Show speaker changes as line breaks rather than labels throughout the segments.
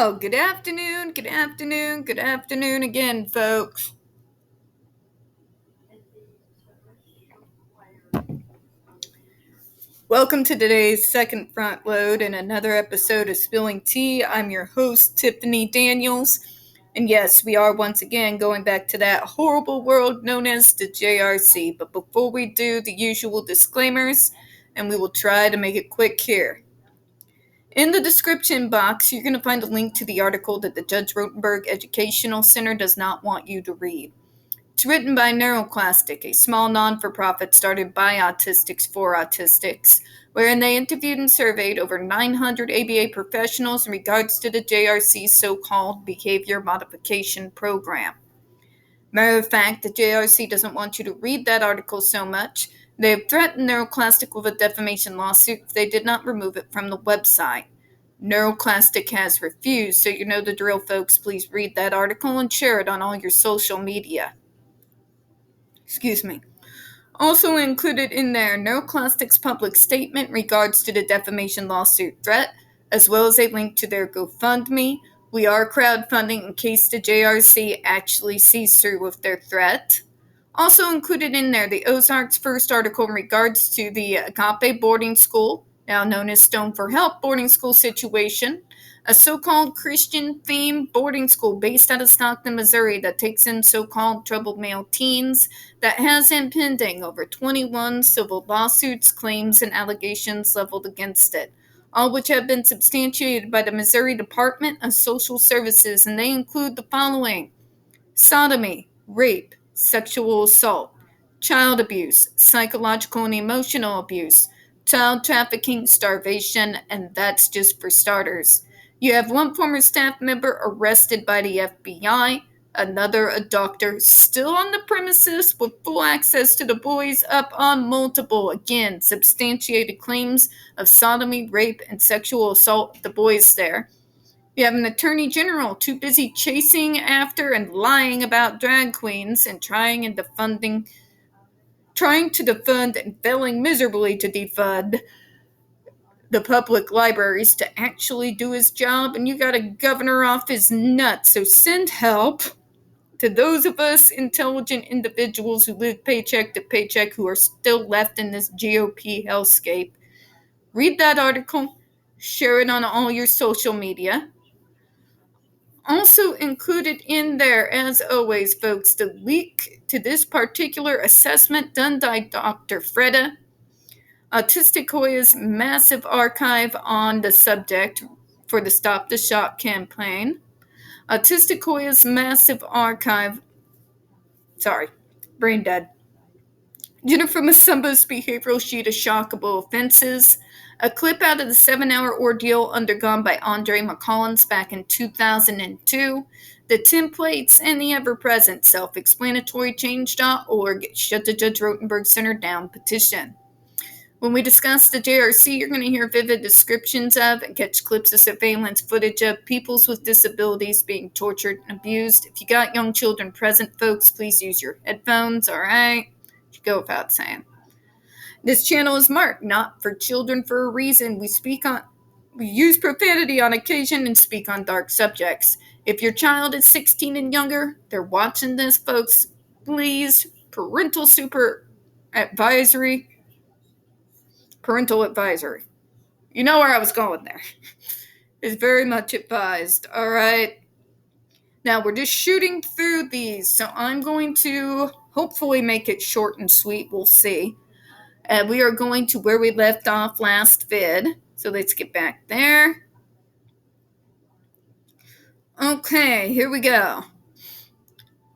Well, good afternoon again, folks. Welcome to today's second front load and another episode of Spilling Tea. I'm your host, Tiffany Daniels. And yes, we are once again going back to that horrible world known as the JRC. But before we do, the usual disclaimers, and we will try to make it quick here. In the description box, you're going to find a link to the article that the Judge Rotenberg Educational Center does not want you to read. It's written by NeuroClastic, a small non-for-profit started by Autistics for Autistics, wherein they interviewed and surveyed over 900 ABA professionals in regards to the JRC's so-called Behavior Modification Program. Matter of fact, the JRC doesn't want you to read that article so much. They have threatened NeuroClastic with a defamation lawsuit if they did not remove it from the website. NeuroClastic has refused, so you know the drill, folks. Please read that article and share it on all your social media. Also included in there, NeuroClastic's public statement in regards to the defamation lawsuit threat, as well as a link to their GoFundMe. We are crowdfunding in case the JRC actually sees through with their threat. Also included in there, the Ozarks' first article in regards to the Agape boarding school, now known as Stone for Help boarding school situation, a so-called Christian-themed boarding school based out of Stockton, Missouri that takes in so-called troubled male teens that has in pending over 21 civil lawsuits, claims, and allegations leveled against it, all which have been substantiated by the Missouri Department of Social Services, and they include the following: sodomy, rape, sexual assault, child abuse, psychological and emotional abuse, child trafficking, starvation, and that's just for starters. You have one former staff member arrested by the FBI, another a doctor still on the premises with full access to the boys up on multiple, again, substantiated claims of sodomy, rape, and sexual assault of the boys there. You have an attorney general too busy chasing after and lying about drag queens and trying to defund and failing miserably to defund the public libraries to actually do his job, and you got a governor off his nuts. So send help to those of us intelligent individuals who live paycheck to paycheck who are still left in this GOP hellscape. Read that article, share it on all your social media. Also included in there, as always, folks, the link to this particular assessment done by Dr. Fredda, Hoya's massive archive on the subject for the Stop the Shock campaign. Hoya's massive archive, brain dead. Jennifer Masumba's behavioral sheet of shockable offenses, a clip out of the 7-hour ordeal undergone by Andre McCollins back in 2002, the templates, and the ever-present self-explanatory change.org Shut the Judge Rotenberg Center Down petition. When we discuss the JRC, you're going to hear vivid descriptions of and catch clips of surveillance footage of peoples with disabilities being tortured and abused. If you got young children present, folks, please use your headphones, all right? Should go without saying. This channel is marked not for children for a reason. We use profanity on occasion and speak on dark subjects. If your child is 16 and younger, they're watching this, folks, please, parental advisory. You know where I was going there. Is very much advised, all right? Now, we're just shooting through these, so I'm going to hopefully make it short and sweet. We'll see. We are going to where we left off last vid. So let's get back there. Okay, here we go.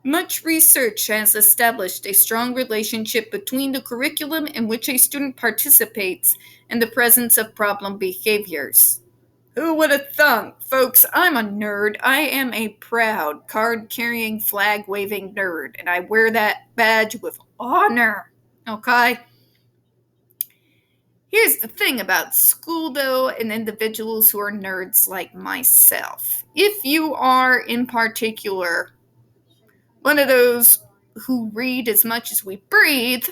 Much research has established a strong relationship between the curriculum in which a student participates and the presence of problem behaviors. Who would have thunk? Folks, I'm a nerd. I am a proud, card-carrying, flag-waving nerd, and I wear that badge with honor, okay? Here's the thing about school, though, and individuals who are nerds like myself. If you are, in particular, one of those who read as much as we breathe,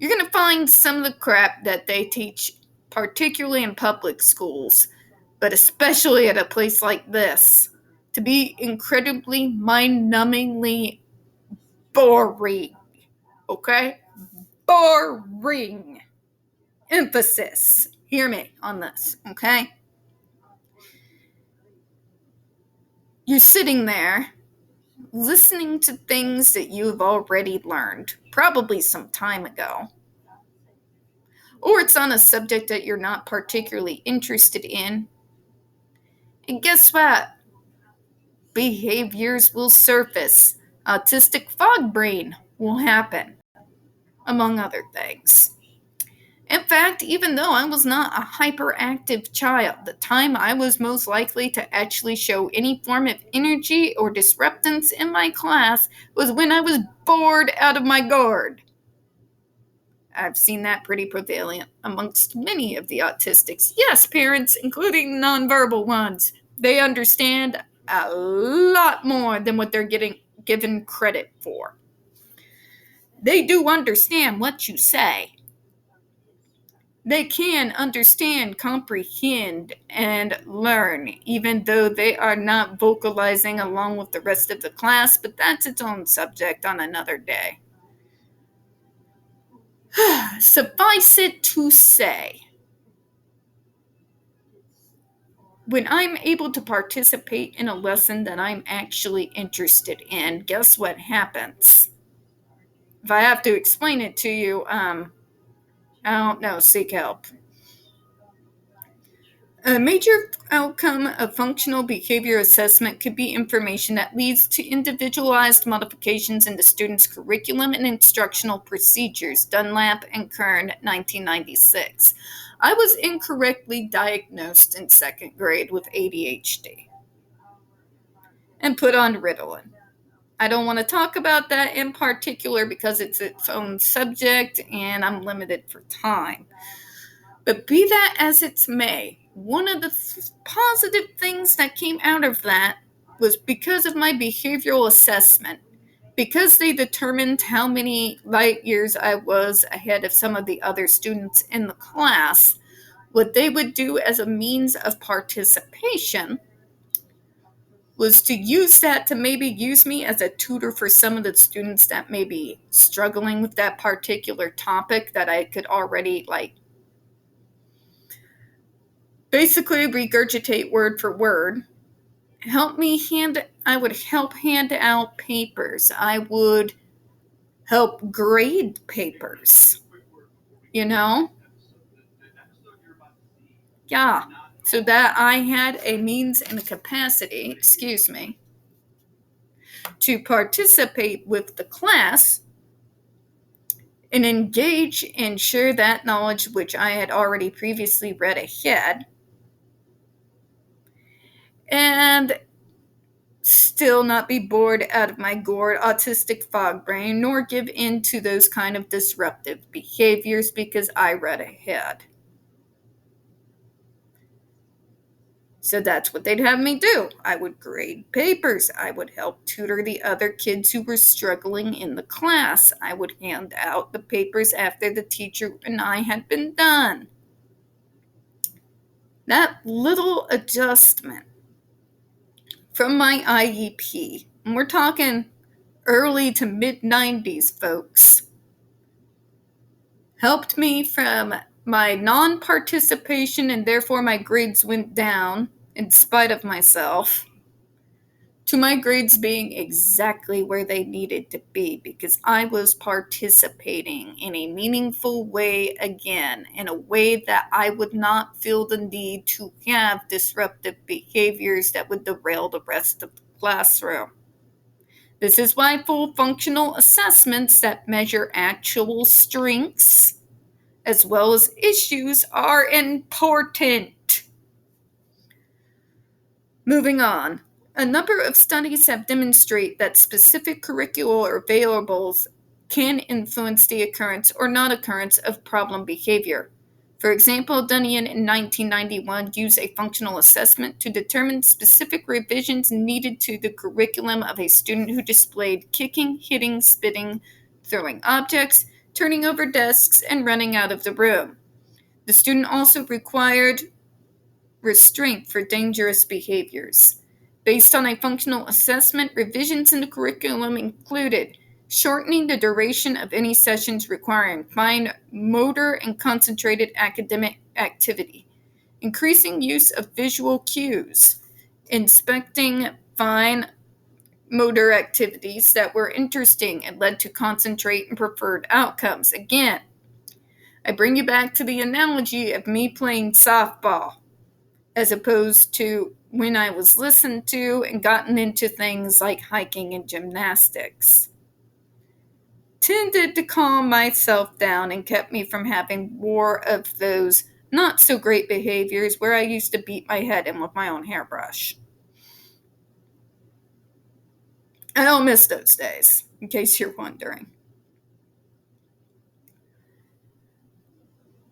you're going to find some of the crap that they teach, particularly in public schools, but especially at a place like this, to be incredibly mind-numbingly boring. Okay? Boring. Emphasis. Hear me on this, okay? You're sitting there listening to things that you've already learned, probably some time ago. Or it's on a subject that you're not particularly interested in. And guess what? Behaviors will surface. Autistic fog brain will happen, among other things. In fact, even though I was not a hyperactive child, the time I was most likely to actually show any form of energy or disruptance in my class was when I was bored out of my gourd. I've seen that pretty prevalent amongst many of the autistics. Yes, parents, including nonverbal ones, they understand a lot more than what they're getting given credit for. They do understand what you say. They can understand, comprehend, and learn, even though they are not vocalizing along with the rest of the class, but that's its own subject on another day. Suffice it to say, when I'm able to participate in a lesson that I'm actually interested in, guess what happens? If I have to explain it to you, I don't know, seek help. A major outcome of functional behavior assessment could be information that leads to individualized modifications in the student's curriculum and instructional procedures. Dunlap and Kern, 1996. I was incorrectly diagnosed in second grade with ADHD and put on Ritalin. I don't want to talk about that in particular because it's its own subject and I'm limited for time. But be that as it may, one of the positive things that came out of that was because of my behavioral assessment. Because they determined how many light years I was ahead of some of the other students in the class, what they would do as a means of participation was to use that to maybe use me as a tutor for some of the students that may be struggling with that particular topic that I could already basically regurgitate word for word. I would help hand out papers. I would help grade papers. Yeah. So that I had a means and a capacity, to participate with the class and engage and share that knowledge which I had already previously read ahead, and still not be bored out of my gourd autistic fog brain, nor give in to those kind of disruptive behaviors because I read ahead. So that's what they'd have me do. I would grade papers. I would help tutor the other kids who were struggling in the class. I would hand out the papers after the teacher and I had been done. That little adjustment from my IEP, and we're talking early to mid-90s, folks, helped me from my non-participation and therefore my grades went down in spite of myself to my grades being exactly where they needed to be because I was participating in a meaningful way again, in a way that I would not feel the need to have disruptive behaviors that would derail the rest of the classroom. This is why full functional assessments that measure actual strengths as well as issues are important. Moving on. A number of studies have demonstrated that specific curricular variables can influence the occurrence or non-occurrence of problem behavior. For example, Dunyan in 1991 used a functional assessment to determine specific revisions needed to the curriculum of a student who displayed kicking, hitting, spitting, throwing objects, turning over desks, and running out of the room. The student also required restraint for dangerous behaviors. Based on a functional assessment, revisions in the curriculum included shortening the duration of any sessions requiring fine motor and concentrated academic activity, increasing use of visual cues, inspecting fine motor activities that were interesting and led to concentrate and preferred outcomes. Again, I bring you back to the analogy of me playing softball, as opposed to when I was listened to and gotten into things like hiking and gymnastics. Tended to calm myself down and kept me from having more of those not so great behaviors where I used to beat my head in with my own hairbrush. I don't miss those days, in case you're wondering.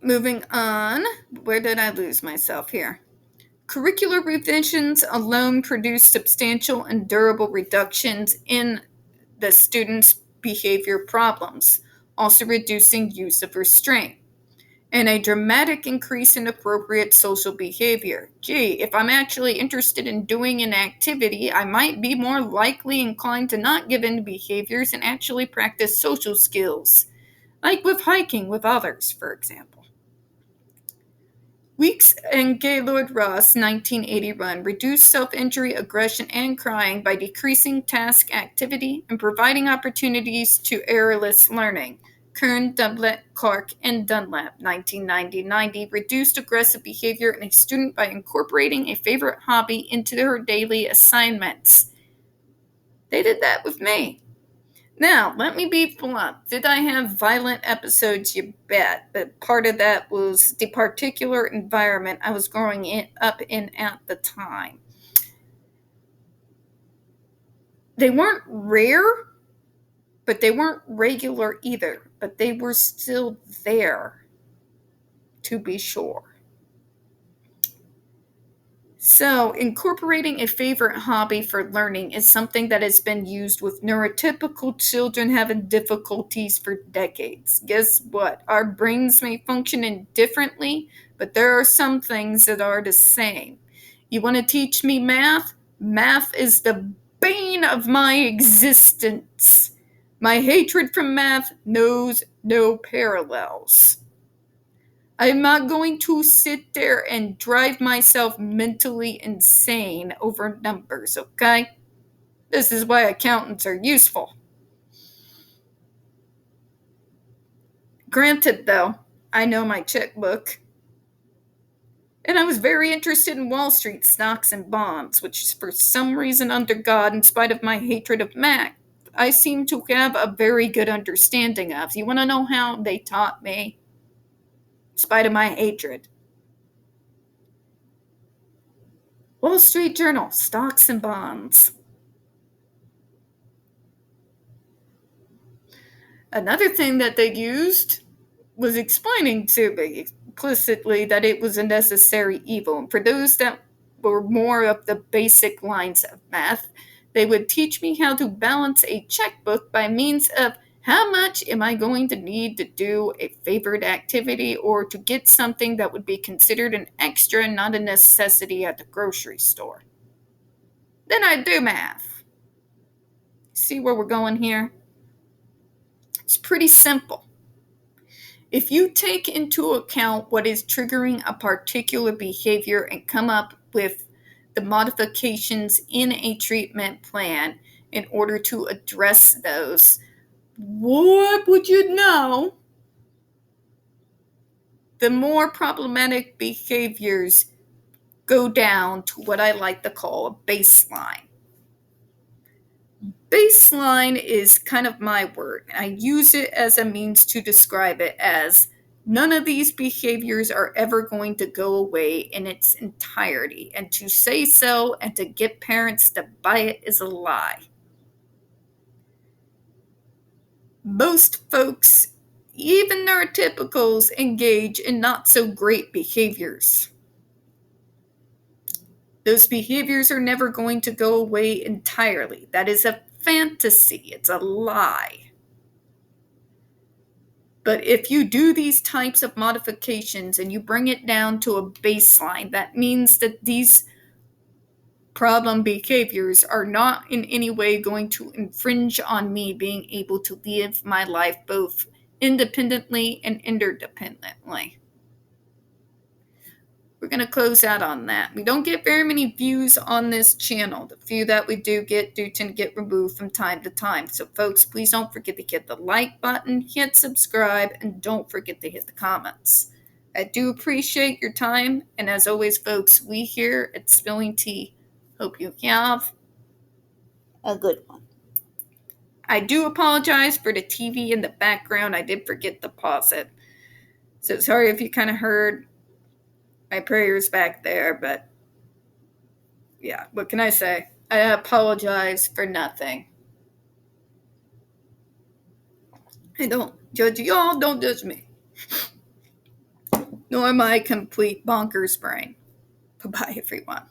Moving on, where did I lose myself here? Curricular revisions alone produce substantial and durable reductions in the students' behavior problems, also reducing use of restraint, and a dramatic increase in appropriate social behavior. Gee, if I'm actually interested in doing an activity, I might be more likely inclined to not give in to behaviors and actually practice social skills, like with hiking with others, for example. Weeks and Gaylord Ross 1981 reduced self-injury, aggression, and crying by decreasing task activity and providing opportunities to errorless learning. Kern, Dublett, Clark, and Dunlap 1990 reduced aggressive behavior in a student by incorporating a favorite hobby into their daily assignments. They did that with me. Now, let me be blunt. Did I have violent episodes? You bet. But part of that was the particular environment I was growing up in at the time. They weren't rare, but they weren't regular either. But they were still there, to be sure. So, incorporating a favorite hobby for learning is something that has been used with neurotypical children having difficulties for decades. Guess what? Our brains may function indifferently, but there are some things that are the same. You want to teach me math? Math is the bane of my existence. My hatred for math knows no parallels. I'm not going to sit there and drive myself mentally insane over numbers, okay? This is why accountants are useful. Granted, though, I know my checkbook. And I was very interested in Wall Street stocks and bonds, which for some reason under God, in spite of my hatred of math, I seem to have a very good understanding of. You want to know how they taught me? In spite of my hatred. Wall Street Journal, stocks and bonds. Another thing that they used was explaining to me implicitly that it was a necessary evil. And for those that were more of the basic lines of math, they would teach me how to balance a checkbook by means of how much am I going to need to do a favored activity or to get something that would be considered an extra, not a necessity at the grocery store. Then I'd do math. See where we're going here? It's pretty simple. If you take into account what is triggering a particular behavior and come up with the modifications in a treatment plan in order to address those, what would you know? The more problematic behaviors go down to what I like to call a baseline. Baseline is kind of my word. I use it as a means to describe it as none of these behaviors are ever going to go away in its entirety. And to say so and to get parents to buy it is a lie. Most folks, even neurotypicals, engage in not so great behaviors. Those behaviors are never going to go away entirely. That is a fantasy. It's a lie. But if you do these types of modifications and you bring it down to a baseline, that means that these problem behaviors are not in any way going to infringe on me being able to live my life both independently and interdependently. We're going to close out on that. We don't get very many views on this channel. The few that we do tend to get removed from time to time. So folks, please don't forget to hit the like button, hit subscribe, and don't forget to hit the comments. I do appreciate your time, and as always, folks, we here at Spilling Tea hope you have a good one. I do apologize for the TV in the background. I did forget to pause it. So sorry if you kind of heard my prayers back there, but yeah, what can I say? I apologize for nothing. I don't judge y'all, don't judge me. Nor my complete bonkers brain. Bye-bye, everyone.